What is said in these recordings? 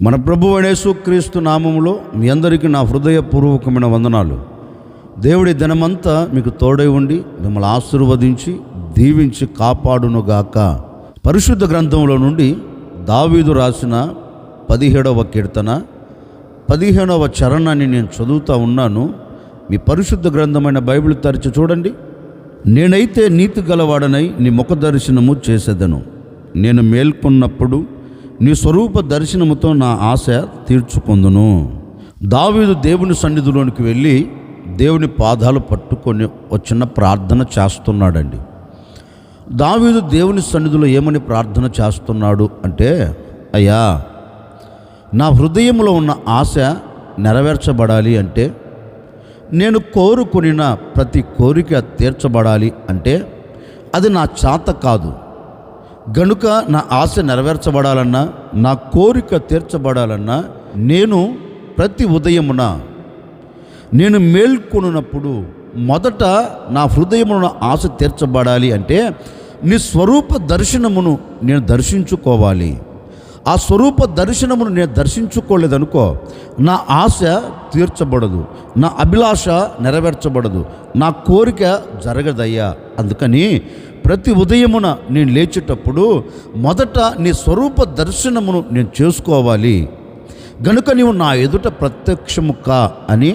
మన ప్రభువైన యేసుక్రీస్తు నామములో మీ అందరికీ నా హృదయపూర్వకమైన వందనాలు. దేవుడి దినమంతా మీకు తోడై ఉండి మిమ్మల్ని ఆశీర్వదించి దీవించి కాపాడునుగాక. పరిశుద్ధ గ్రంథంలో నుండి దావీదు రాసిన 17వ కీర్తన 15వ చరణాన్ని నేను చదువుతూ ఉన్నాను. మీ పరిశుద్ధ గ్రంథమైన బైబిల్ తెరిచి చూడండి. నేనైతే నీతి గలవాడనై నీ ముఖ దర్శనము చేసేదను. నేను మేల్కొన్నప్పుడు నీ స్వరూప దర్శనముతో నా ఆశ తీర్చుకొందును. దావీదు దేవుని సన్నిధిలోనికి వెళ్ళి దేవుని పాదాలు పట్టుకొని వచ్చిన ప్రార్థన చేస్తున్నాడండి. దావీదు దేవుని సన్నిధిలో ఏమని ప్రార్థన చేస్తున్నాడు అంటే, అయ్యా, నా హృదయంలో ఉన్న ఆశ నెరవేర్చబడాలి అంటే, నేను కోరుకొనిన ప్రతి కోరిక తీర్చబడాలి అంటే అది నా చేత కాదు. గనుక నా ఆశ నెరవేర్చబడాలన్నా, నా కోరిక తీర్చబడాలన్నా నేను ప్రతి ఉదయమున నేను మేల్కొనున్నప్పుడు మొదట నా హృదయమున ఆశ తీర్చబడాలి అంటే నీ స్వరూప దర్శనమును నేను దర్శించుకోవాలి. ఆ స్వరూప దర్శనమును నేను దర్శించుకోలేదనుకో, నా ఆశ తీర్చబడదు, నా అభిలాష నెరవేర్చబడదు, నా కోరిక జరగదయ్యా. అందుకని ప్రతి ఉదయమున నేను లేచేటప్పుడు మొదట నీ స్వరూప దర్శనమును నేను చేసుకోవాలి. గనుక నీవు నా ఎదుట ప్రత్యక్షము కా అని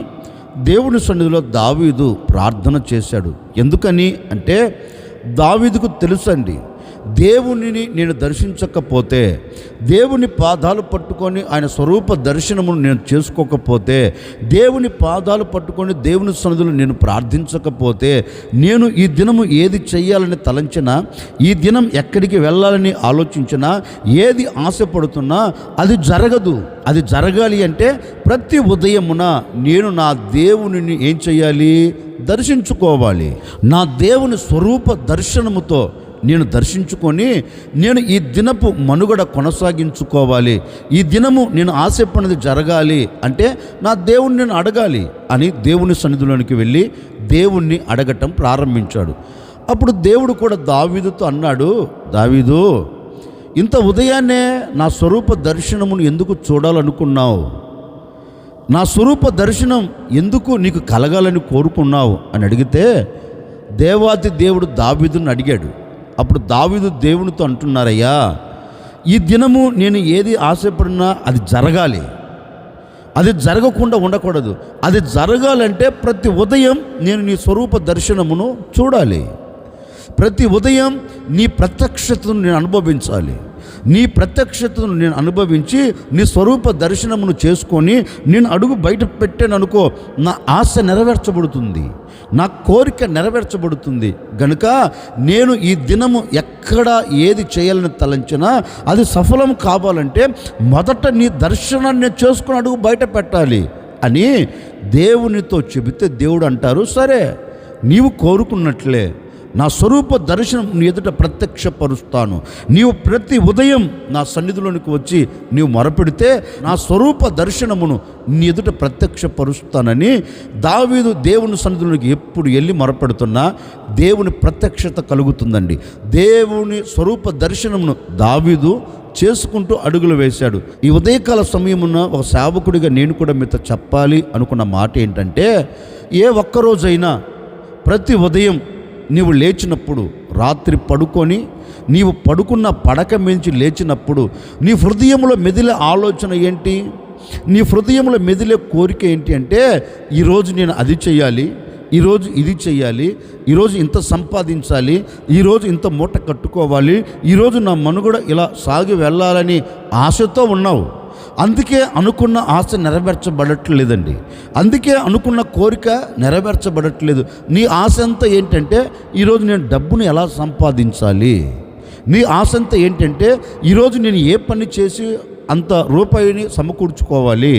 దేవుని సన్నిధిలో దావీదు ప్రార్థన చేశాడు. ఎందుకని అంటే దావీదుకు తెలుసండి, దేవునిని నేను దర్శించకపోతే, దేవుని పాదాలు పట్టుకొని ఆయన స్వరూప దర్శనమును నేను చేసుకోకపోతే, దేవుని పాదాలు పట్టుకొని దేవుని సన్నిధిలో నేను ప్రార్థించకపోతే, నేను ఈ దినము ఏది చెయ్యాలని తలంచినా, ఈ దినం ఎక్కడికి వెళ్ళాలని ఆలోచించినా, ఏది ఆశపడుతున్నా అది జరగదు. అది జరగాలి అంటే ప్రతి ఉదయమున నేను నా దేవునిని ఏం చెయ్యాలి? దర్శించుకోవాలి. నా దేవుని స్వరూప దర్శనముతో నేను దర్శించుకొని నేను ఈ దినపు మనుగడ కొనసాగించుకోవాలి. ఈ దినము నేను ఆశపడినది జరగాలి అంటే నా దేవుణ్ణి నేను అడగాలి అని దేవుని సన్నిధిలోనికి వెళ్ళి దేవుణ్ణి అడగటం ప్రారంభించాడు. అప్పుడు దేవుడు కూడా దావీదుతో అన్నాడు, దావీదు, ఇంత ఉదయాన్నే నా స్వరూప దర్శనమును ఎందుకు చూడాలనుకున్నావు? నా స్వరూప దర్శనం ఎందుకు నీకు కలగాలని కోరుకున్నావు అని అడిగితే, దేవాది దేవుడు దావీదుని అడిగాడు. అప్పుడు దావీదు దేవునితో అంటున్నారయ్యా, ఈ దినము నేను ఏది ఆశపడినా అది జరగాలి, అది జరగకుండా ఉండకూడదు. అది జరగాలంటే ప్రతి ఉదయం నేను నీ స్వరూప దర్శనమును చూడాలి. ప్రతి ఉదయం నీ ప్రత్యక్షతను నేను అనుభవించాలి. నీ ప్రత్యక్షతను నేను అనుభవించి నీ స్వరూప దర్శనమును చేసుకొని నేను అడుగు బయట పెట్టాననుకో, నా ఆశ నెరవేర్చబడుతుంది, నా కోరిక నెరవేర్చబడుతుంది. గనుక నేను ఈ దినము ఎక్కడ ఏది చేయాలని తలంచినా అది సఫలం కావాలంటే మొదట నీ దర్శనాన్ని చేసుకుని అడుగు బయట పెట్టాలి అని దేవునితో చెబితే దేవుడు అంటారు, సరే, నీవు కోరుకున్నట్లే నా స్వరూప దర్శనం నీ ఎదుట ప్రత్యక్షపరుస్తాను. నీవు ప్రతి ఉదయం నా సన్నిధిలోనికి వచ్చి నీవు మొరపెడితే నా స్వరూప దర్శనమును నీ ఎదుట ప్రత్యక్షపరుస్తానని దావీదు దేవుని సన్నిధిలోనికి ఎప్పుడు వెళ్ళి మొరపెడుతున్నా దేవుని ప్రత్యక్షత కలుగుతుందండి. దేవుని స్వరూప దర్శనమును దావీదు చేసుకుంటూ అడుగులు వేశాడు. ఈ ఉదయకాల సమయమున ఒక సేవకుడిగా నేను కూడా మీతో చెప్పాలి అనుకున్న మాట ఏంటంటే, ఏ ఒక్కరోజైనా ప్రతి ఉదయం నీవు లేచినప్పుడు, రాత్రి పడుకొని నీవు పడుకున్న పడక మించి లేచినప్పుడు నీ హృదయంలో మెదిలే ఆలోచన ఏంటి? నీ హృదయంలో మెదిలే కోరిక ఏంటి అంటే, ఈరోజు నేను అది చెయ్యాలి, ఈరోజు ఇది చెయ్యాలి, ఈరోజు ఇంత సంపాదించాలి, ఈరోజు ఇంత మూట కట్టుకోవాలి, ఈరోజు నా మనుగడ ఇలా సాగి వెళ్ళాలని ఆశతో ఉన్నావు. అందుకే అనుకున్న ఆశ నెరవేర్చబడట్లేదండి. అందుకే అనుకున్న కోరిక నెరవేర్చబడట్లేదు. నీ ఆశ అంతా ఏంటంటే, ఈరోజు నేను డబ్బును ఎలా సంపాదించాలి. నీ ఆశ అంతా ఏంటంటే, ఈరోజు నేను ఏ పని చేసి అంత రూపాయిని సమకూర్చుకోవాలి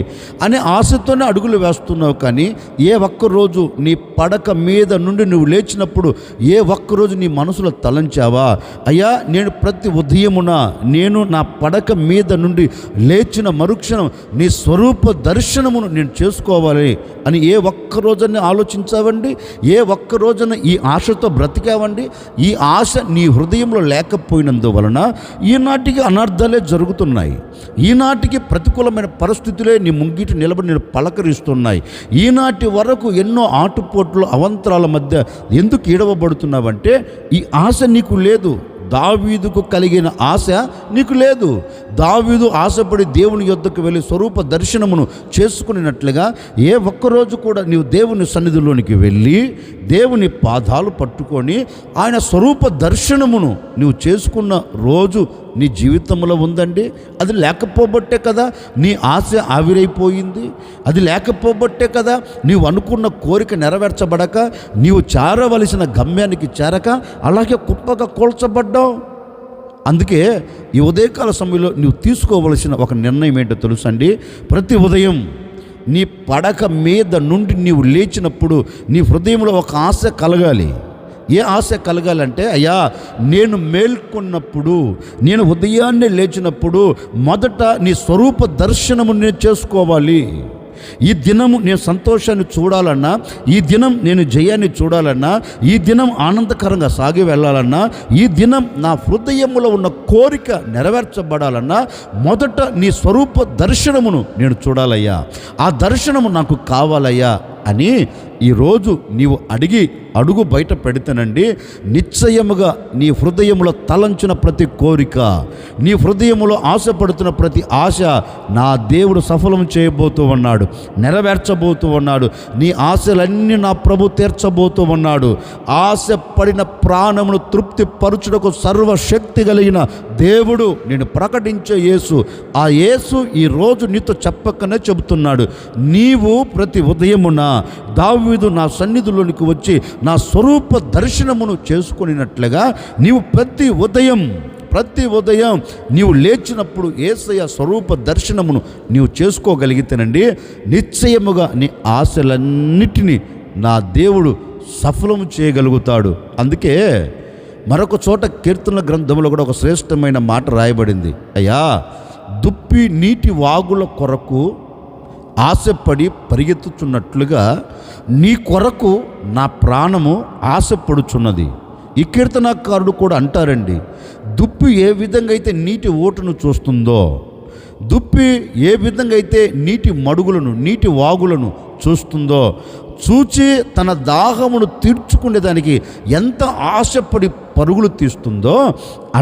అనే ఆశతోనే అడుగులు వేస్తున్నావు. కానీ ఏ ఒక్కరోజు నీ పడక మీద నుండి నువ్వు లేచినప్పుడు ఏ ఒక్కరోజు నీ మనసులో తలంచావా, అయ్యా, నేను ప్రతి ఉదయమున నేను నా పడక మీద నుండి లేచిన మరుక్షణం నీ స్వరూప దర్శనమును నేను చేసుకోవాలి అని ఏ ఒక్కరోజుని ఆలోచించావండి? ఏ ఒక్కరోజున ఈ ఆశతో బ్రతికావండి? ఈ ఆశ నీ హృదయంలో లేకపోయినందువలన ఈనాటికి అనర్థాలే జరుగుతున్నాయి. ఈనాటికి ప్రతికూలమైన పరిస్థితులే నీ ముంగిటి నిలబడి నేను పలకరిస్తున్నాయి. ఈనాటి వరకు ఎన్నో ఆటుపోట్లు అవంతరాల మధ్య ఎందుకు ఈడవబడుతున్నావంటే ఈ ఆశ నీకు లేదు. దావీదుకు కలిగిన ఆశ నీకు లేదు. దావీదు ఆశపడి దేవుని యొద్దకు వెళ్ళి స్వరూప దర్శనమును చేసుకున్నట్లుగా ఏ ఒక్కరోజు కూడా నీవు దేవుని సన్నిధిలోనికి వెళ్ళి దేవుని పాదాలు పట్టుకొని ఆయన స్వరూప దర్శనమును నీవు చేసుకున్న రోజు నీ జీవితంలో ఉందండి. అది లేకపోబట్టే కదా నీ ఆశ ఆవిరైపోయింది. అది లేకపోబట్టే కదా నీవు అనుకున్న కోరిక నెరవేర్చబడక నీవు చేరవలసిన గమ్యానికి చేరక అలాగే కుప్పగా కూల్చబడ్డావు. అందుకే ఈ ఉదయకాల సమయంలో నీవు తీసుకోవలసిన ఒక నిర్ణయం ఏంటో తెలుసండి. ప్రతి ఉదయం నీ పడక మీద నుండి నీవు లేచినప్పుడు నీ హృదయంలో ఒక ఆశ కలగాలి. ఏ ఆశ కలగాలంటే, అయ్యా నేను మేల్కొన్నప్పుడు, నేను ఉదయాన్నే లేచినప్పుడు మొదట నీ స్వరూప దర్శనము నేను చేసుకోవాలి. ఈ దినము నేను సంతోషాన్ని చూడాలన్నా, ఈ దినం నేను జయాన్ని చూడాలన్నా, ఈ దినం ఆనందకరంగా సాగి వెళ్ళాలన్నా, ఈ దినం నా హృదయములో ఉన్న కోరిక నెరవేర్చబడాలన్నా మొదట నీ స్వరూప దర్శనమును నేను చూడాలయ్యా, ఆ దర్శనము నాకు కావాలయ్యా అని ఈరోజు నీవు అడుగు బయట పెడితేనండి, నిశ్చయముగా నీ హృదయములో తలంచిన ప్రతి కోరిక, నీ హృదయములో ఆశపడుతున్న ప్రతి ఆశ నా దేవుడు సఫలం చేయబోతూ ఉన్నాడు, నెరవేర్చబోతూ ఉన్నాడు. నీ ఆశలన్నీ నా ప్రభు తీర్చబోతూ ఉన్నాడు. ఆశపడిన ప్రాణమును తృప్తి పరుచుటకు సర్వశక్తి కలిగిన దేవుడు నేను ప్రకటించే యేసు, ఆ యేసు ఈరోజు నీతో చెప్పకనే చెబుతున్నాడు. నీవు ప్రతి ఉదయమున దావీదు నా సన్నిధిలోనికి వచ్చి నా స్వరూప దర్శనమును చేసుకున్నట్లుగా నీవు ప్రతి ఉదయం నీవు లేచినప్పుడు యేసయ్య స్వరూప దర్శనమును నీవు చేసుకోగలిగితేనండి, నిశ్చయముగా నీ ఆశలన్నిటినీ నా దేవుడు సఫలము చేయగలుగుతాడు. అందుకే మరొక చోట కీర్తన గ్రంథంలో కూడా ఒక శ్రేష్టమైన మాట రాయబడింది. అయ్యా దుప్పి నీటి వాగుల కొరకు ఆశపడి పరిగెత్తుచున్నట్లుగా నీ కొరకు నా ప్రాణము ఆశపడుచున్నది. ఈ కీర్తనకారుడు కూడా అంటారండి, దుప్పి ఏ విధంగా అయితే నీటి ఓటును చూస్తుందో, దుప్పి ఏ విధంగా అయితే నీటి మడుగులను, నీటి వాగులను చూస్తుందో, చూచి తన దాహమును తీర్చుకునేదానికి ఎంత ఆశపడి పరుగులు తీస్తుందో,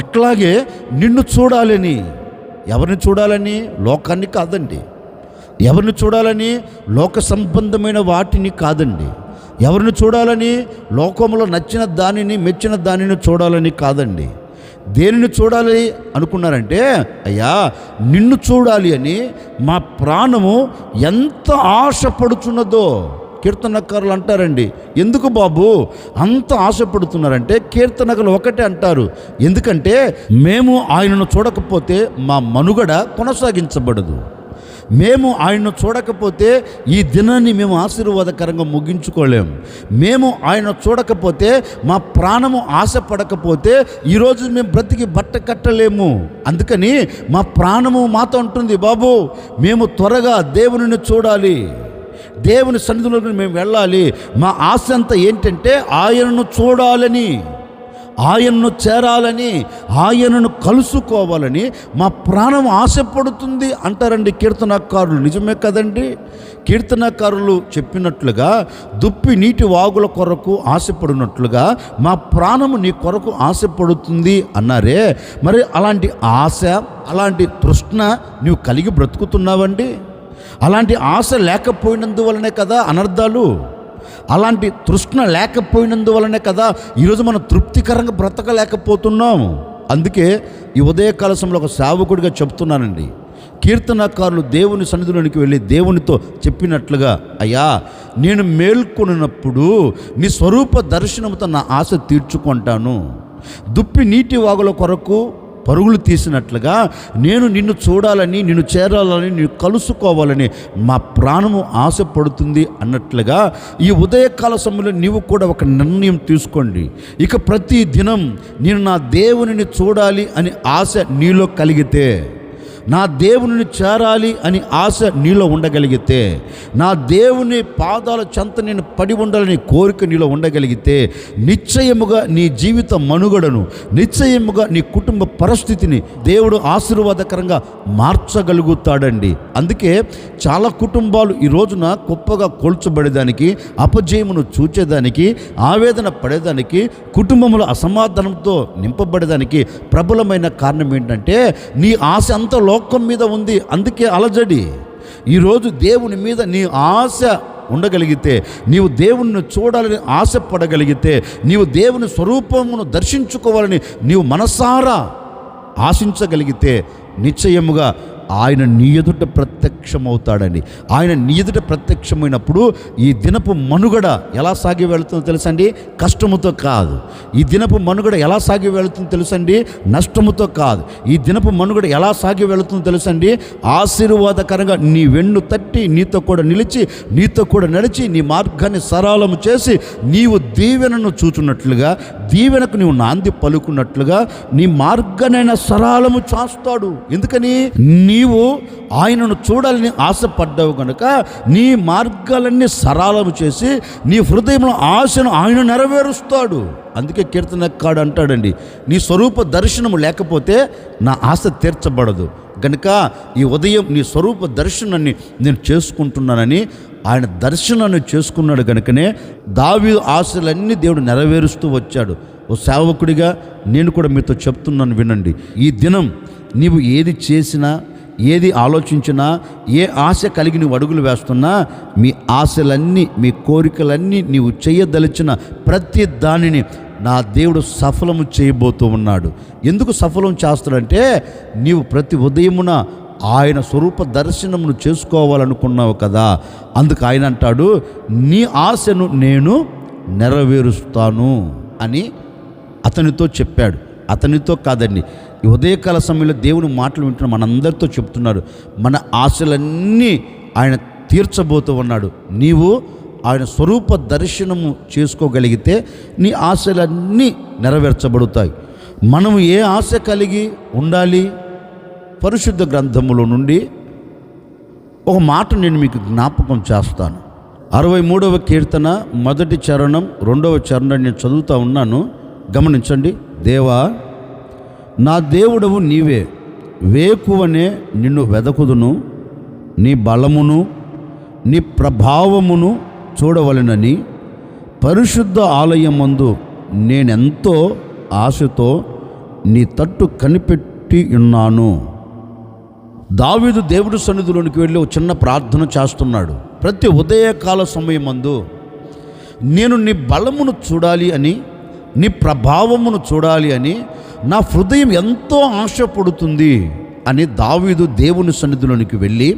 అట్లాగే నిన్ను చూడాలని. ఎవరిని చూడాలని? లోకాన్ని కాదండి. ఎవరిని చూడాలని? లోక సంబంధమైన వాటిని కాదండి. ఎవరిని చూడాలని? లోకంలో నచ్చిన దానిని, మెచ్చిన దానిని చూడాలని కాదండి. దేనిని చూడాలి అనుకున్నారంటే, అయ్యా నిన్ను చూడాలి అని మా ప్రాణము ఎంత ఆశపడుచున్నదో. కీర్తనకారులు అంటారండి, ఎందుకు బాబు అంత ఆశపడుతున్నారంటే, కీర్తనకులు ఒకటే అంటారు, ఎందుకంటే మేము ఆయనను చూడకపోతే మా మనుగడ కొనసాగించబడదు. మేము ఆయన్ను చూడకపోతే ఈ దినాన్ని మేము ఆశీర్వాదకరంగా ముగించుకోలేము. మేము ఆయన చూడకపోతే మా ప్రాణము ఆశపడకపోతే ఈరోజు మేము బ్రతికి బట్ట కట్టలేము. అందుకని మా ప్రాణము మాతో ఉంటుంది, బాబు మేము త్వరగా దేవునిని చూడాలి, దేవుని సన్నిధిలోకి మేము వెళ్ళాలి. మా ఆశ అంతా ఏంటంటే ఆయనను చూడాలని, ఆయన్ను చేరాలని, ఆయనను కలుసుకోవాలని మా ప్రాణం ఆశపడుతుంది అంటారండి కీర్తనకారులు. నిజమే కదండి. కీర్తనకారులు చెప్పినట్లుగా దుప్పి నీటి వాగుల కొరకు ఆశపడినట్లుగా మా ప్రాణము నీ కొరకు ఆశపడుతుంది అన్నారే. మరి అలాంటి ఆశ, అలాంటి తృష్ణ నీవు కలిగి బ్రతుకుతున్నావండి. అలాంటి ఆశ లేకపోయినందువలనే కదా అనర్థాలు. అలాంటి తృష్ణ లేకపోయినందువలనే కదా ఈరోజు మనం తృప్తికరంగా బ్రతకలేకపోతున్నాం. అందుకే ఈ ఉదయకాల సమయంలో ఒక సేవకుడిగా చెప్తున్నానండి, కీర్తనకారులు దేవుని సన్నిధిలోనికి వెళ్ళి దేవునితో చెప్పినట్లుగా, అయ్యా నేను మేల్కొన్నప్పుడు నీ స్వరూప దర్శనంతో నా ఆశ తీర్చుకుంటాను. దుప్పి నీటి వాగుల కొరకు పరుగులు తీసినట్లుగా నేను నిన్ను చూడాలని, నిన్ను చేరాలని, నిన్ను కలుసుకోవాలని మా ప్రాణము ఆశపడుతుంది అన్నట్లుగా ఈ ఉదయకాల సమయంలో నీవు కూడా ఒక నిర్ణయం తీసుకోండి. ఇక ప్రతి దినం నేను నా దేవునిని చూడాలి అని ఆశ నీలో కలిగితే, నా దేవుని చేరాలి అని ఆశ నీలో ఉండగలిగితే, నా దేవుని పాదాల చెంత నేను పడి ఉండాలని కోరిక నీలో ఉండగలిగితే, నిశ్చయముగా నీ జీవిత మనుగడను, నిశ్చయముగా నీ కుటుంబ పరిస్థితిని దేవుడు ఆశీర్వాదకరంగా మార్చగలుగుతాడండి. అందుకే చాలా కుటుంబాలు ఈ రోజున గొప్పగా కోల్చబడేదానికి, అపజయమును చూచేదానికి, ఆవేదన పడేదానికి, కుటుంబంలో అసమాధానంతో నింపబడేదానికి ప్రబలమైన కారణం ఏంటంటే, నీ ఆశ అంతా లోకం మీద ఉంది. అందుకే అలజడి. ఈరోజు దేవుని మీద నీ ఆశ ఉండగలిగితే, నీవు దేవుణ్ణి చూడాలని ఆశపడగలిగితే, నీవు దేవుని స్వరూపమును దర్శించుకోవాలని నీవు మనసారా ఆశించగలిగితే, నిశ్చయముగా ఆయన నీ ఎదుట ప్రత్యక్షమవుతాడండి. ఆయన నీ ఎదుట ప్రత్యక్షమైనప్పుడు ఈ దినపు మనుగడ ఎలా సాగి వెళుతుందో తెలుసండి? కష్టముతో కాదు. ఈ దినపు మనుగడ ఎలా సాగి వెళుతుందో తెలుసండి? నష్టముతో కాదు. ఈ దినపు మనుగడ ఎలా సాగి వెళుతుందో తెలుసండి? ఆశీర్వాదకరంగా నీ వెన్ను తట్టి నీతో కూడా నిలిచి, నీతో కూడా నడిచి, నీ మార్గాన్ని సరళము చేసి, నీవు దీవెనను చూచున్నట్లుగా, దీవెనకు నీవు నాంది పలుకున్నట్లుగా నీ మార్గానైనా సరళము చేస్తాడు. ఎందుకని? నీవు ఆయనను చూడాలని ఆశపడ్డావు కనుక నీ మార్గాలన్నీ సరళము చేసి నీ హృదయంలో ఆశను ఆయన నెరవేరుస్తాడు. అందుకే కీర్తనకాడు అంటాడండి, నీ స్వరూప దర్శనము లేకపోతే నా ఆశ తీర్చబడదు. కనుక ఈ ఉదయం నీ స్వరూప దర్శనాన్ని నేను చేసుకుంటున్నానని ఆయన దర్శనాన్ని చేసుకున్నాడు. కనుకనే దావీదు ఆశలన్నీ దేవుడు నెరవేరుస్తూ వచ్చాడు. ఓ సేవకుడిగా నేను కూడా మీతో చెప్తున్నాను, వినండి. ఈ దినం నీవు ఏది చేసినా, ఏది ఆలోచించినా, ఏ ఆశ కలిగి నువ్వు అడుగులు వేస్తున్నా, మీ ఆశలన్నీ, మీ కోరికలన్నీ, నీవు చేయదలిచిన ప్రతి దానిని నా దేవుడు సఫలము చేయబోతూ ఉన్నాడు. ఎందుకు సఫలం చేస్తాడంటే, నీవు ప్రతి ఉదయమున ఆయన స్వరూప దర్శనమును చేసుకోవాలనుకున్నావు కదా. అందుకు ఆయన అంటాడు, నీ ఆశను నేను నెరవేరుస్తాను అని అతనితో చెప్పాడు. అతనితో కాదండి, ఈ ఉదయకాల సమయంలో దేవుని మాటలు వింటున్న మనందరితో చెప్తున్నారు. మన ఆశలన్నీ ఆయన తీర్చబోతూ ఉన్నాడు. నీవు ఆయన స్వరూప దర్శనము చేసుకోగలిగితే నీ ఆశలన్నీ నెరవేర్చబడతాయి. మనము ఏ ఆశ కలిగి ఉండాలి? పరిశుద్ధ గ్రంథములో నుండి ఒక మాట నేను మీకు జ్ఞాపకం చేస్తాను. 63వ కీర్తన 1వ చరణం 2వ చరణం నేను చదువుతూ ఉన్నాను, గమనించండి. దేవా, నా దేవుడవు నీవే, వేకువనే నిన్ను వెదకుదును, నీ బలమును నీ ప్రభావమును చూడవలెనని పరిశుద్ధ ఆలయమందు నేనెంతో ఆశతో నీ తట్టు కనిపెట్టి ఉన్నాను. దావీదు దేవుడి సన్నిధిలోనికి వెళ్ళి ఒక చిన్న ప్రార్థన చేస్తున్నాడు. ప్రతి ఉదయకాల సమయమందు నేను నీ బలమును చూడాలి అని, నీ ప్రభావమును చూడాలి అని నా హృదయం ఎంతో ఆశపడుతుంది అని దావీదు దేవుని సన్నిధిలోనికి వెళ్ళి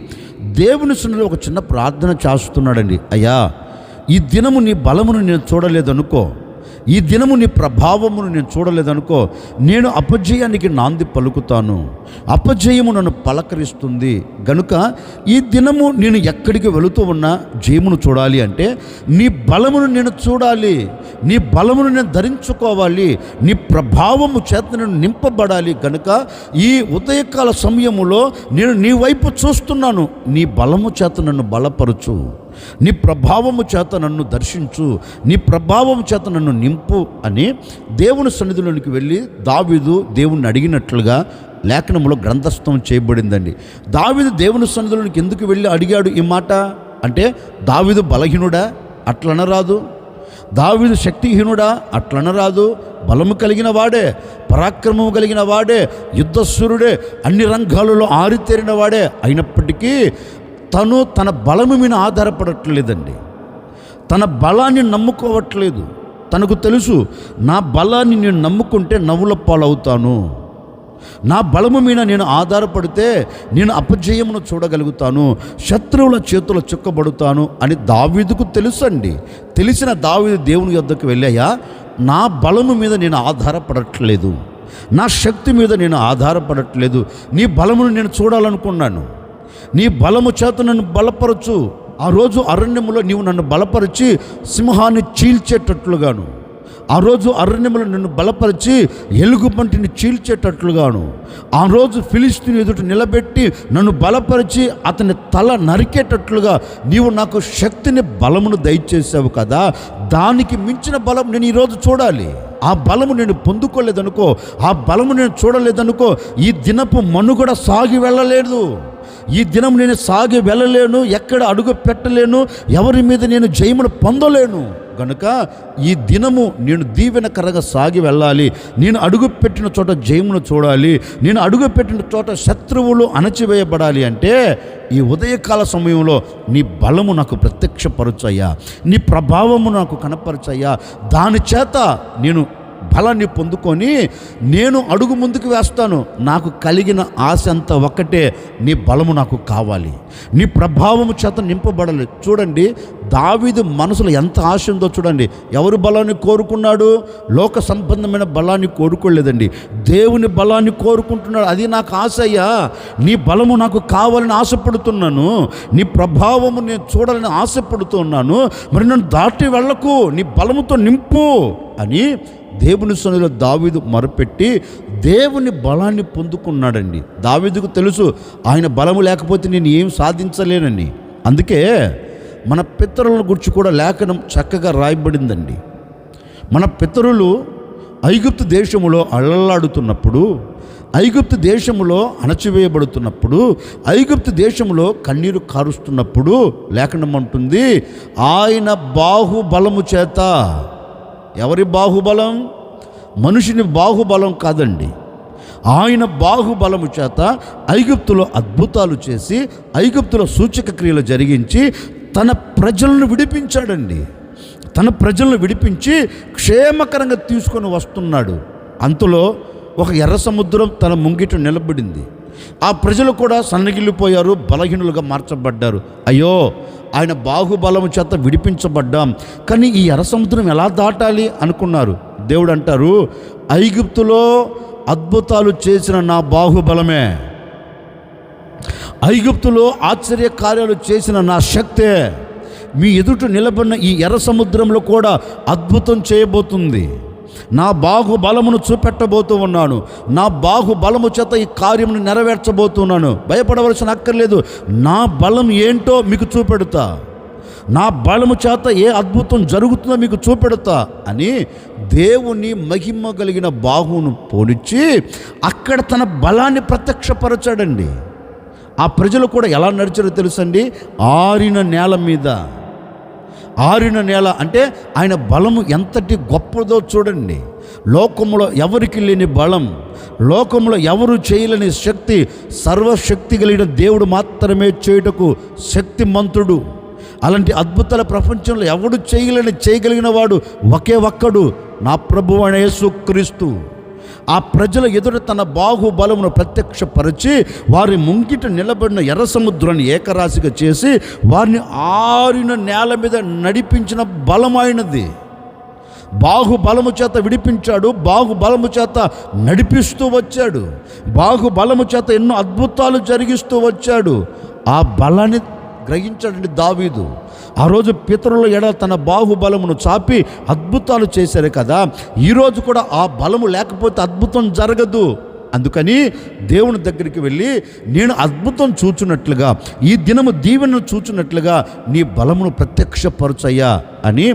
దేవుని సన్నిధిలో ఒక చిన్న ప్రార్థన చేస్తున్నాడండి. అయ్యా, ఈ దినము నీ బలమును నేను చూడలేదనుకో, ఈ దినము నీ ప్రభావమును నేను చూడలేదనుకో, నేను అపజయానికి నాంది పలుకుతాను. అపజయము నన్ను పలకరిస్తుంది. గనుక ఈ దినము నేను ఎక్కడికి వెళుతూ ఉన్నా జయమును చూడాలి అంటే నీ బలమును నేను చూడాలి, నీ బలమును నేను ధరించుకోవాలి, నీ ప్రభావము చేత నేను నింపబడాలి. గనుక ఈ ఉదయకాల సమయములో నేను నీ వైపు చూస్తున్నాను. నీ బలము చేత నన్ను బలపరచు, నీ ప్రభావము చేత నన్ను దర్శించు, నీ ప్రభావము చేత నన్ను నింపు అని దేవుని సన్నిధిలోనికి వెళ్ళి దావీదు దేవుణ్ణి అడిగినట్లుగా లేఖనములో గ్రంథస్థం చేయబడిందండి. దావీదు దేవుని సన్నిధిలోనికి ఎందుకు వెళ్ళి అడిగాడు ఈ మాట అంటే, దావీదు బలహీనుడా? అట్లనరాదు. దావీదు శక్తిహీనుడా? అట్లనరాదు. బలము కలిగిన వాడే, పరాక్రమము కలిగిన వాడే, యుద్ధశూరుడే, అన్ని రంగాలలో ఆరితేరిన వాడే. అయినప్పటికీ తను తన బలము మీద ఆధారపడట్లేదండి, తన బలాన్ని నమ్ముకోవట్లేదు. తనకు తెలుసు, నా బలాన్ని నేను నమ్ముకుంటే నవ్వుల పాలవుతాను, నా బలము మీద నేను ఆధారపడితే నేను అపజయమును చూడగలుగుతాను, శత్రువుల చేతులు చిక్కబడుతాను అని దావీదుకు తెలుసండి. తెలిసిన దావీదు దేవుని యొద్దకు వెళ్ళాయా, నా బలము మీద నేను ఆధారపడట్లేదు, నా శక్తి మీద నేను ఆధారపడట్లేదు, నీ బలమును నేను చూడాలనుకున్నాను, నీ బలము చేత నన్ను బలపరచు. ఆ రోజు అరణ్యములో నీవు నన్ను బలపరిచి సింహాన్ని చీల్చేటట్లుగాను, ఆ రోజు అరణ్యములో నిన్ను బలపరిచి ఎలుగుబంటిని చీల్చేటట్లుగాను, ఆ రోజు ఫిలిష్తీయుని ఎదుట నిలబెట్టి నన్ను బలపరిచి అతని తల నరికేటట్లుగా నీవు నాకు శక్తిని, బలమును దయచేసావు కదా. దానికి మించిన బలం నేను ఈరోజు చూడాలి. ఆ బలము నేను పొందుకోలేదనుకో, ఆ బలము నేను చూడలేదనుకో, ఈ దినపు మనుగడ సాగి వెళ్ళలేదు. ఈ దినం నేను సాగి వెళ్ళలేను, ఎక్కడ అడుగు పెట్టలేను, ఎవరి మీద నేను జయమును పొందలేను. కనుక ఈ దినము నేను దీవెనకరంగా సాగి వెళ్ళాలి. నేను అడుగుపెట్టిన చోట జయమును చూడాలి. నేను అడుగుపెట్టిన చోట శత్రువులు అణచివేయబడాలి అంటే ఈ ఉదయకాల సమయంలో నీ బలము నాకు ప్రత్యక్షపరచయ్యా, నీ ప్రభావము నాకు కనపరచయ్యా. దాని చేత నేను బలాన్ని పొందుకొని నేను అడుగు ముందుకు వేస్తాను. నాకు కలిగిన ఆశ అంతా ఒక్కటే, నీ బలము నాకు కావాలి, నీ ప్రభావము చేత నింపబడాలి. చూడండి, దావీదు మనసులో ఎంత ఆశ ఉందో చూడండి. ఎవరు బలాన్ని కోరుకున్నాడు? లోక సంబంధమైన బలాన్ని కోరుకోలేదండి, దేవుని బలాన్ని కోరుకుంటున్నాడు. అది నాకు ఆశ అయ్యా, నీ బలము నాకు కావాలని ఆశపడుతున్నాను, నీ ప్రభావము నేను చూడాలని ఆశపడుతున్నాను. మరి నన్ను దాటి వెళ్ళకు, నీ బలముతో నింపు అని దేవుని సన్నిధిలో దావీదు మొరపెట్టి దేవుని బలాన్ని పొందుకున్నాడండి. దావీదుకు తెలుసు ఆయన బలము లేకపోతే నేను ఏం సాధించలేనని. అందుకే మన పితరుల గురించి కూడా లేఖనం చక్కగా రాయబడిందండి. మన పితరులు ఐగుప్తు దేశములో అల్లలాడుతున్నప్పుడు, ఐగుప్తు దేశములో అణచివేయబడుతున్నప్పుడు, ఐగుప్తు దేశములో కన్నీరు కారుస్తున్నప్పుడు లేఖనం అంటుంది, ఆయన బాహుబలము చేత. ఎవరి బాహుబలం? మనుషుని బాహుబలం కాదండి. ఆయన బాహుబలము చేత ఐగుప్తులో అద్భుతాలు చేసి, ఐగుప్తులో సూచక క్రియలు జరిగించి తన ప్రజలను విడిపించాడండి. తన ప్రజలను విడిపించి క్షేమకరంగా తీసుకొని వస్తున్నాడు. అంతలో ఒక ఎర్ర సముద్రం తన ముంగిట నిలబడింది. ఆ ప్రజలు కూడా సన్నగిల్లిపోయారు, బలహీనులుగా మార్చబడ్డారు. అయ్యో, ఆయన బాహుబలము చేత విడిపించబడ్డాం, కానీ ఈ ఎర్ర సముద్రం ఎలా దాటాలి అనుకున్నారు. దేవుడు అంటారు, ఐగుప్తులో అద్భుతాలు చేసిన నా బాహుబలమే, ఐగుప్తులో ఆశ్చర్య కార్యాలు చేసిన నా శక్తే మీ ఎదుట నిలబడిన ఈ ఎర్ర సముద్రంలో కూడా అద్భుతం చేయబోతుంది. నా బాహుబలమును చూపెట్టబోతూ ఉన్నాను, నా బాహుబలము చేత ఈ కార్యమును నెరవేర్చబోతున్నాను. భయపడవలసిన అక్కర్లేదు. నా బలం ఏంటో మీకు చూపెడతా, నా బలము చేత ఏ అద్భుతం జరుగుతుందో మీకు చూపెడతా అని దేవుని మహిమ కలిగిన బాహువును పోనిచ్చి అక్కడ తన బలాన్ని ప్రత్యక్షపరచాడండి. ఆ ప్రజలు కూడా ఎలా నడిచారో తెలుసండి? ఆరిన నేల మీద. ఆరిన నేల అంటే ఆయన బలము ఎంతటి గొప్పదో చూడండి. లోకంలో ఎవరికి లేని బలం, లోకంలో ఎవరు చేయలేని శక్తి, సర్వశక్తి కలిగిన దేవుడు మాత్రమే చేయుటకు శక్తిమంతుడు. అలాంటి అద్భుతాల ప్రపంచంలో ఎవడు చేయగలిగిన వాడు ఒకే ఒక్కడు, నా ప్రభువు అయిన యేసుక్రీస్తు. ఆ ప్రజల ఎదుట తన బాహుబలమును ప్రత్యక్షపరిచి వారి ముంగిట నిలబడిన ఎర్ర సముద్రాన్ని ఏకరాశిగా చేసి వారిని ఆరిన నేల మీద నడిపించిన బలమైనది. బాహుబలము చేత విడిపించాడు, బాహుబలము చేత నడిపిస్తూ వచ్చాడు, బాహుబలము చేత ఎన్నో అద్భుతాలు జరిగిస్తూ వచ్చాడు. ఆ బలాన్ని గ్రహించాడండి దావీదు. ఆ రోజు పితరుల ఎడ తన బాహుబలమును చాపి అద్భుతాలు చేశారు కదా, ఈరోజు కూడా ఆ బలము లేకపోతే అద్భుతం జరగదు. అందుకని దేవుని దగ్గరికి వెళ్ళి నేను అద్భుతం చూచున్నట్లుగా, ఈ దినము దీవెనను చూచున్నట్లుగా నీ బలమును ప్రత్యక్షపరచయ్యా అని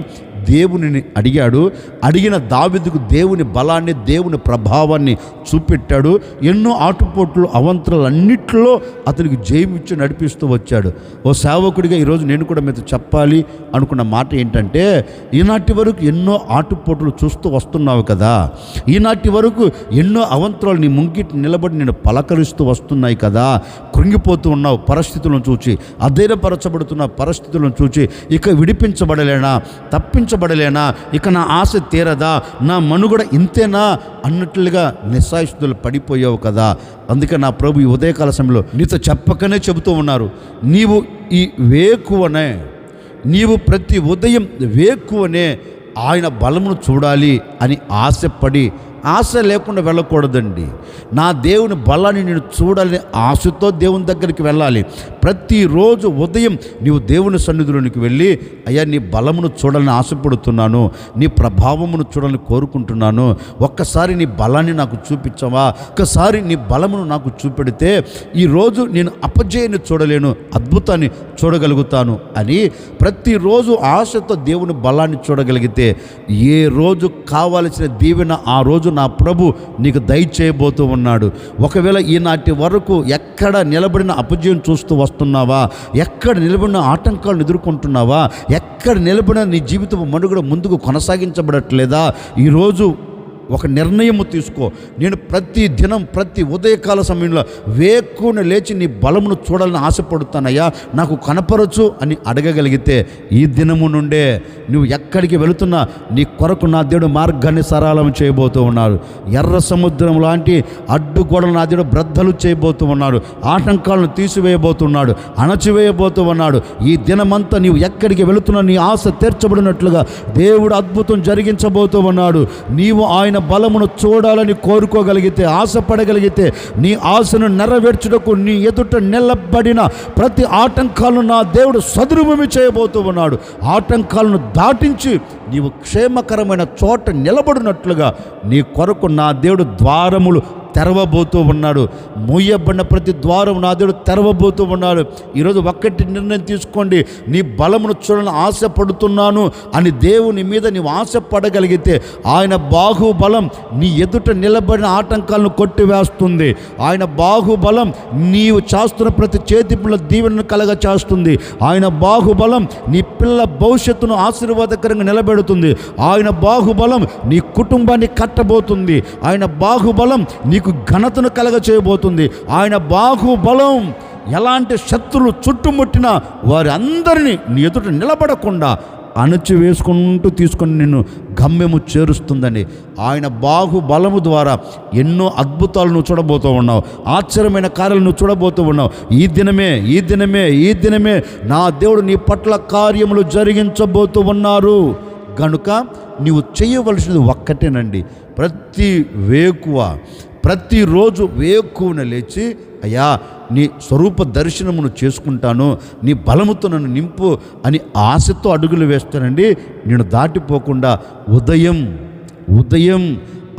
దేవునిని అడిగాడు. అడిగిన దావీదుకు దేవుని బలాన్ని, దేవుని ప్రభావాన్ని చూపెట్టాడు. ఎన్నో ఆటుపోట్లు, అవంతరాలు అన్నిట్లో అతనికి జయమిచ్చి నడిపిస్తూ వచ్చాడు. ఓ సేవకుడిగా ఈరోజు నేను కూడా మీతో చెప్పాలి అనుకున్న మాట ఏంటంటే, ఈనాటి వరకు ఎన్నో ఆటుపోట్లు చూస్తూ వస్తున్నావు కదా, ఈనాటి వరకు ఎన్నో అవంతరాలు నీ ముంగిటి నిలబడి నేను పలకరిస్తూ వస్తున్నాయి కదా, కృంగిపోతూ ఉన్నావు పరిస్థితులను చూచి, అధైర్యపరచబడుతున్న పరిస్థితులను చూచి, ఇక విడిపించబడలేనా, తప్పించబడలేనా, ఇక నా ఆశ తీరదా, నా మనుగడ ఇంతేనా అన్నట్లుగా నిస్సాయిస్తులు పడిపోయావు కదా. అందుకే నా ప్రభు ఈ ఉదయకాల సమయంలో నీతో చెప్పకనే చెబుతూ ఉన్నారు, నీవు ఈ వేకువనే, నీవు ప్రతి ఉదయం వేకువనే ఆయన బలమును చూడాలి అని ఆశపడి, ఆశ లేకుండా వెళ్ళకూడదండి. నా దేవుని బలాన్ని నేను చూడాలని ఆశతో దేవుని దగ్గరికి వెళ్ళాలి. ప్రతిరోజు ఉదయం నీవు దేవుని సన్నిధిలోనికి వెళ్ళి, అయ్యా నీ బలమును చూడాలని ఆశపడుతున్నాను, నీ ప్రభావమును చూడాలని కోరుకుంటున్నాను, ఒక్కసారి నీ బలాన్ని నాకు చూపించవా, ఒక్కసారి నీ బలమును నాకు చూపెడితే ఈరోజు నేను అపజయాన్ని చూడలేను, అద్భుతాన్ని చూడగలుగుతాను అని ప్రతిరోజు ఆశతో దేవుని బలాన్ని చూడగలిగితే ఏ రోజు కావాల్సిన దీవెన ఆ రోజు నా ప్రభు నీకు దయచేయబోతూ ఉన్నాడు. ఒకవేళ ఈనాటి వరకు ఎక్కడ నిలబడిన అపజయం చూస్తూ వస్తున్నావా, ఎక్కడ నిలబడిన ఆటంకాలను ఎదుర్కొంటున్నావా, ఎక్కడ నిలబడిన నీ జీవితం మనుగడ ముందుకు కొనసాగించబడట్లేదా, ఈరోజు ఒక నిర్ణయము తీసుకో. నేను ప్రతి దినం ప్రతి ఉదయకాల సమయంలో వేకున లేచి నీ బలమును చూడాలని ఆశపడుతానయ్యా, నాకు కనపరచు అని అడగగలిగితే ఈ దినము నుండే నువ్వు ఎక్కడికి వెళుతున్నా నీ కొరకు నా దేవుడు మార్గాన్ని సరళం చేయబోతూ ఉన్నాడు. ఎర్ర సముద్రం లాంటి అడ్డుగోడలు నా దేవుడు బ్రద్దలు చేయబోతూ ఉన్నాడు. ఆటంకాలను తీసివేయబోతున్నాడు, అణచివేయబోతూ ఉన్నాడు. ఈ దినమంతా నీవు ఎక్కడికి వెళుతున్నా నీ ఆశ తీర్చబడినట్లుగా దేవుడు అద్భుతం జరిగించబోతూ ఉన్నాడు. నీవు ఆయన బలమును చూడాలని కోరుకోగలిగితే, ఆశపడగలిగితే, నీ ఆశను నెరవేర్చుటకు నీ ఎదుట నిలబడిన ప్రతి ఆటంకాలను నా దేవుడు సదురుభూమి చేయబోతూ ఉన్నాడు. ఆటంకాలను దాటించి నీవు క్షేమకరమైన చోట నిలబడినట్లుగా నీ కొరకు నా దేవుడు ద్వారములు తెరవబోతూ ఉన్నాడు. మూయబడిన ప్రతి ద్వారం నా దేవుడు తెరవబోతూ ఉన్నాడు. ఈరోజు ఒక్కటి నిర్ణయం తీసుకోండి, నీ బలమును చూడాలని ఆశపడుతున్నాను అని దేవుని మీద నీవు ఆశపడగలిగితే ఆయన బాహుబలం నీ ఎదుట నిలబడిన ఆటంకాలను కొట్టివేస్తుంది. ఆయన బాహుబలం నీవు చేస్తున్న ప్రతి చేతి పిల్ల దీవెనను కలగ చేస్తుంది. ఆయన బాహుబలం నీ పిల్ల భవిష్యత్తును ఆశీర్వాదకరంగా నిలబెడుతుంది. ఆయన బాహుబలం నీ కుటుంబాన్ని కట్టబోతుంది. ఆయన బాహుబలం నీకు ఘనతను కలగ చేయబోతుంది. ఆయన బాహుబలం ఎలాంటి శత్రులు చుట్టుముట్టినా వారి అందరినీ నీ ఎదుట నిలబడకుండా అణచివేసుకుంటూ తీసుకొని నిన్ను గమ్యము చేరుస్తుందని. ఆయన బాహుబలము ద్వారా ఎన్నో అద్భుతాలు నువ్వు చూడబోతూ ఉన్నావు, ఆశ్చర్యమైన కార్యాలు నువ్వు చూడబోతూ ఉన్నావు. ఈ దినమే నా దేవుడు నీ పట్ల కార్యములు జరిగించబోతూ ఉన్నారు. గనుక నీవు చేయవలసినది ఒక్కటేనండి, ప్రతిరోజు వేకువన లేచి, అయ్యా నీ స్వరూప దర్శనమును చేసుకుంటాను, నీ బలముతో నన్ను నింపు అని ఆశతో అడుగులు వేస్తానండి. నేను దాటిపోకుండా ఉదయం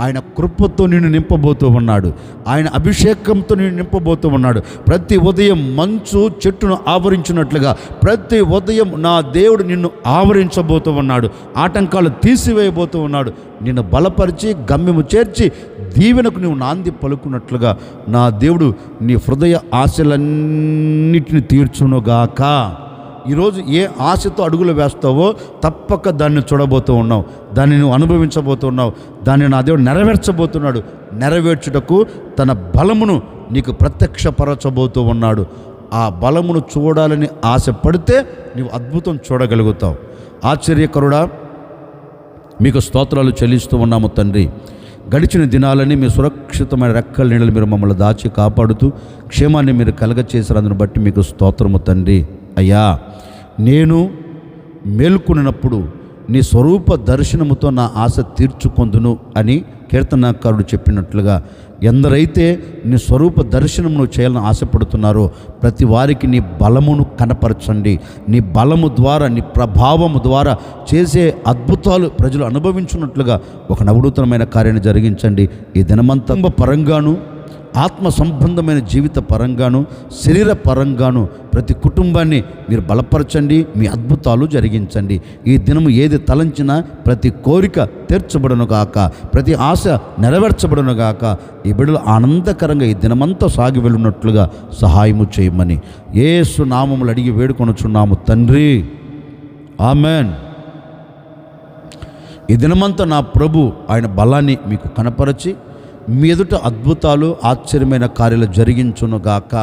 ఆయన కృపతో నిన్ను నింపబోతూ ఉన్నాడు. ఆయన అభిషేకంతో నిన్ను నింపబోతూ ఉన్నాడు. ప్రతి ఉదయం మంచు చెట్టును ఆవరించినట్లుగా ప్రతి ఉదయం నా దేవుడు నిన్ను ఆవరించబోతూ ఉన్నాడు. ఆటంకాలు తీసివేయబోతూ ఉన్నాడు. నిన్ను బలపరిచి గమ్యము చేర్చి దీవెనకు నువ్వు నాంది పలుకున్నట్లుగా నా దేవుడు నీ హృదయ ఆశలన్నిటిని తీర్చునుగాక. ఈరోజు ఏ ఆశతో అడుగులు వేస్తావో తప్పక దాన్ని చూడబోతూ ఉన్నావు, దాన్ని నువ్వు అనుభవించబోతూ ఉన్నావు, దాన్ని నా దేవుడు నెరవేర్చబోతున్నాడు. నెరవేర్చుటకు తన బలమును నీకు ప్రత్యక్షపరచబోతూ ఉన్నాడు. ఆ బలమును చూడాలని ఆశపడితే నీవు అద్భుతం చూడగలుగుతావు. ఆశ్చర్యకరుడా, మీకు స్తోత్రాలు చెల్లిస్తూ ఉన్నాము తండ్రి. గడిచిన దినాలని మీ సురక్షితమైన రెక్కల నీడలు మీరు మమ్మల్ని దాచి కాపాడుతూ క్షేమాన్ని మీరు కలగచేసారు. అందుని బట్టి మీకు స్తోత్రము తండ్రి. అయ్యా, నేను మేల్కొనినప్పుడు నీ స్వరూప దర్శనముతో నా ఆశ తీర్చుకొందును అని కీర్తనాకారుడు చెప్పినట్లుగా ఎందరైతే నీ స్వరూప దర్శనమును చేయాలని ఆశపడుతున్నారో ప్రతి వారికి నీ బలమును కనపరచండి. నీ బలము ద్వారా, నీ ప్రభావము ద్వారా చేసే అద్భుతాలు ప్రజలు అనుభవించున్నట్లుగా ఒక నవనూతనమైన కార్యాన్ని జరిగించండి. ఈ దినమంతా పరంగాను, ఆత్మ సంబంధమైన జీవిత పరంగాను, శరీర పరంగాను ప్రతి కుటుంబాన్ని మీరు బలపరచండి. మీ అద్భుతాలు జరిగించండి. ఈ దినము ఏది తలంచినా ప్రతి కోరిక తీర్చబడునుగాక, ప్రతి ఆశ నెరవేర్చబడునుగాక. ఈ బిడ్డలు ఆనందకరంగా ఈ దినమంతా సాగి వెళ్ళినట్లుగా సహాయము చేయమని యేసు నామములు అడిగి వేడుకొనుచున్నాము తండ్రి. ఆమెన్. ఈ దినమంతా నా ప్రభు ఆయన బలాన్ని మీకు కనపరచి మీ ఎదుట అద్భుతాలు, ఆశ్చర్యమైన కార్యాలు జరిగించునుగాక.